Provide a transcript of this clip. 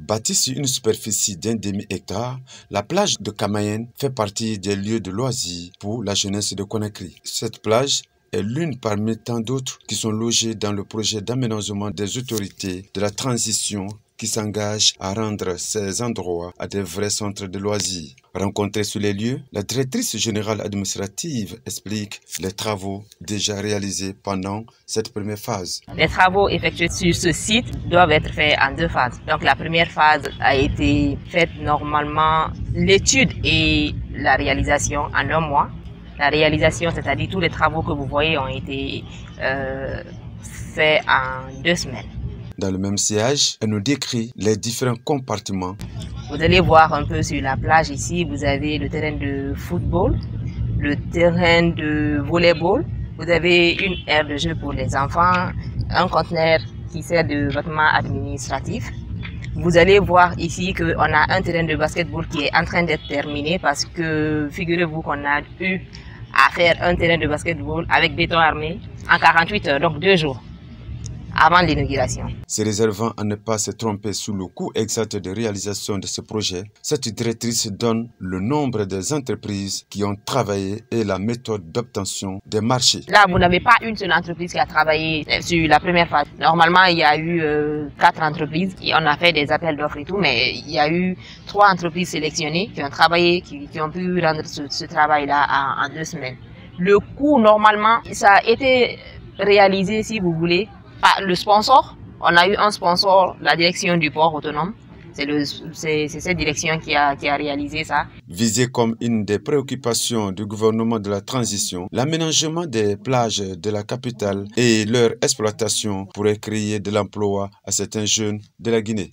Bâtie sur une superficie d'un demi-hectare, la plage de Kamayenne fait partie des lieux de loisirs pour la jeunesse de Conakry. Cette plage est l'une parmi tant d'autres qui sont logées dans le projet d'aménagement des autorités de la transition qui s'engage à rendre ces endroits à des vrais centres de loisirs. Rencontrée sur les lieux, la directrice générale administrative explique les travaux déjà réalisés pendant cette première phase. Les travaux effectués sur ce site doivent être faits en 2 phases. Donc la première phase a été faite normalement, l'étude et la réalisation en 1 mois. La réalisation, c'est-à-dire tous les travaux que vous voyez ont été faits en 2 semaines. Dans le même sillage, elle nous décrit les différents compartiments. Vous allez voir un peu sur la plage ici, vous avez le terrain de football, le terrain de volleyball, vous avez une aire de jeu pour les enfants, un conteneur qui sert de bâtiment administratif. Vous allez voir ici qu'on a un terrain de basketball qui est en train d'être terminé parce que figurez-vous qu'on a eu à faire un terrain de basketball avec béton armé en 48 heures, donc 2 jours avant l'inauguration. Se réservant à ne pas se tromper sur le coût exact de réalisation de ce projet, cette directrice donne le nombre des entreprises qui ont travaillé et la méthode d'obtention des marchés. Là, vous n'avez pas une seule entreprise qui a travaillé sur la première phase. Normalement, il y a eu 4 entreprises. On a fait des appels d'offres et tout, mais il y a eu 3 entreprises sélectionnées qui ont travaillé, qui ont pu rendre ce travail-là en 2 semaines. Le coût, normalement, ça a été réalisé, si vous voulez, par le sponsor. On a eu un sponsor, la direction du port autonome. C'est cette direction qui a réalisé ça. Visé comme une des préoccupations du gouvernement de la transition, l'aménagement des plages de la capitale et leur exploitation pourrait créer de l'emploi à certains jeunes de la Guinée.